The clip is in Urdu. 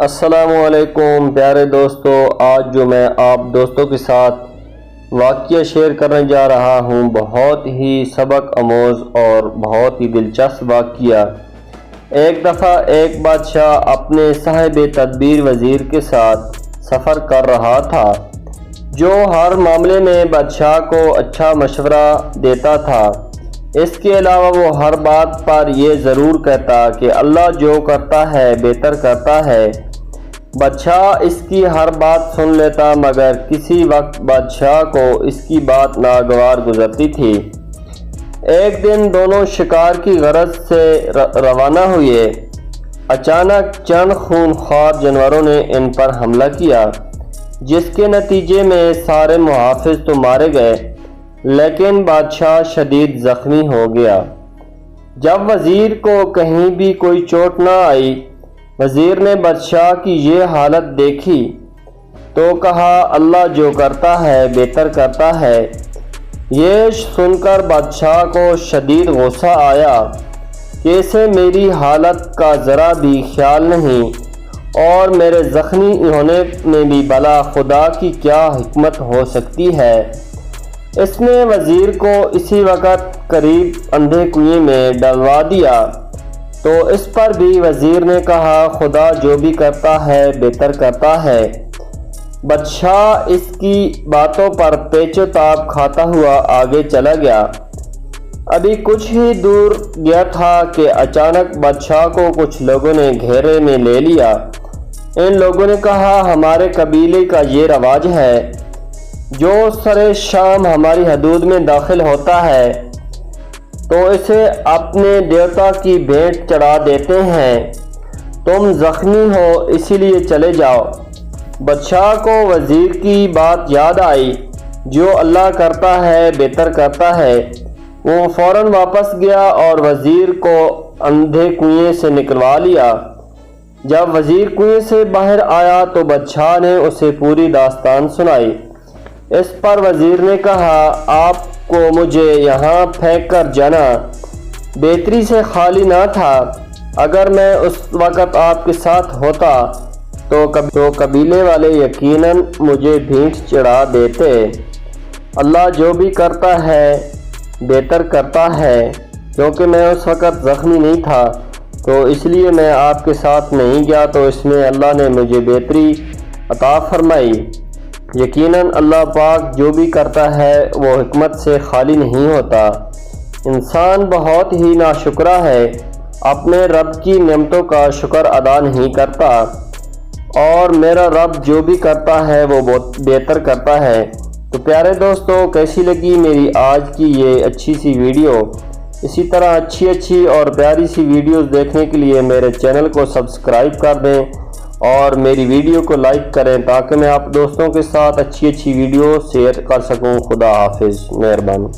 السلام علیکم پیارے دوستو، آج جو میں آپ دوستوں کے ساتھ واقعہ شیئر کرنے جا رہا ہوں، بہت ہی سبق آموز اور بہت ہی دلچسپ واقعہ۔ ایک دفعہ ایک بادشاہ اپنے صاحب تدبیر وزیر کے ساتھ سفر کر رہا تھا، جو ہر معاملے میں بادشاہ کو اچھا مشورہ دیتا تھا۔ اس کے علاوہ وہ ہر بات پر یہ ضرور کہتا کہ اللہ جو کرتا ہے بہتر کرتا ہے۔ بادشاہ اس کی ہر بات سن لیتا، مگر کسی وقت بادشاہ کو اس کی بات ناگوار گزرتی تھی۔ ایک دن دونوں شکار کی غرض سے روانہ ہوئے۔ اچانک چند خونخوار جانوروں نے ان پر حملہ کیا، جس کے نتیجے میں سارے محافظ تو مارے گئے، لیکن بادشاہ شدید زخمی ہو گیا۔ جب وزیر کو کہیں بھی کوئی چوٹ نہ آئی، وزیر نے بادشاہ کی یہ حالت دیکھی تو کہا اللہ جو کرتا ہے بہتر کرتا ہے۔ یہ سن کر بادشاہ کو شدید غصہ آیا کہ اسے میری حالت کا ذرا بھی خیال نہیں، اور میرے زخمی ہونے میں بھی بھلا خدا کی کیا حکمت ہو سکتی ہے۔ اس نے وزیر کو اسی وقت قریب اندھے کنویں میں ڈلوا دیا، تو اس پر بھی وزیر نے کہا خدا جو بھی کرتا ہے بہتر کرتا ہے۔ بادشاہ اس کی باتوں پر پیچ و تاب کھاتا ہوا آگے چلا گیا۔ ابھی کچھ ہی دور گیا تھا کہ اچانک بادشاہ کو کچھ لوگوں نے گھیرے میں لے لیا۔ ان لوگوں نے کہا ہمارے قبیلے کا یہ رواج ہے، جو سر شام ہماری حدود میں داخل ہوتا ہے تو اسے اپنے دیوتا کی بھیٹ چڑھا دیتے ہیں۔ تم زخمی ہو اسی لیے چلے جاؤ۔ بادشاہ کو وزیر کی بات یاد آئی، جو اللہ کرتا ہے بہتر کرتا ہے۔ وہ فوراً واپس گیا اور وزیر کو اندھے کنویں سے نکلوا لیا۔ جب وزیر کنویں سے باہر آیا تو بادشاہ نے اسے پوری داستان سنائی۔ اس پر وزیر نے کہا آپ کو مجھے یہاں پھینک کر جانا بہتری سے خالی نہ تھا۔ اگر میں اس وقت آپ کے ساتھ ہوتا تو قبیلے والے یقیناً مجھے بھیٹ چڑھا دیتے۔ اللہ جو بھی کرتا ہے بہتر کرتا ہے۔ کیونکہ میں اس وقت زخمی نہیں تھا تو اس لیے میں آپ کے ساتھ نہیں گیا، تو اس میں اللہ نے مجھے بہتری عطا فرمائی۔ یقیناً اللہ پاک جو بھی کرتا ہے وہ حکمت سے خالی نہیں ہوتا۔ انسان بہت ہی ناشکرا ہے، اپنے رب کی نعمتوں کا شکر ادا نہیں کرتا، اور میرا رب جو بھی کرتا ہے وہ بہت بہتر کرتا ہے۔ تو پیارے دوستو، کیسی لگی میری آج کی یہ اچھی سی ویڈیو؟ اسی طرح اچھی اور پیاری سی ویڈیوز دیکھنے کے لیے میرے چینل کو سبسکرائب کر دیں اور میری ویڈیو کو لائک کریں، تاکہ میں آپ دوستوں کے ساتھ اچھی ویڈیو شیئر کر سکوں۔ خدا حافظ، مہربانی۔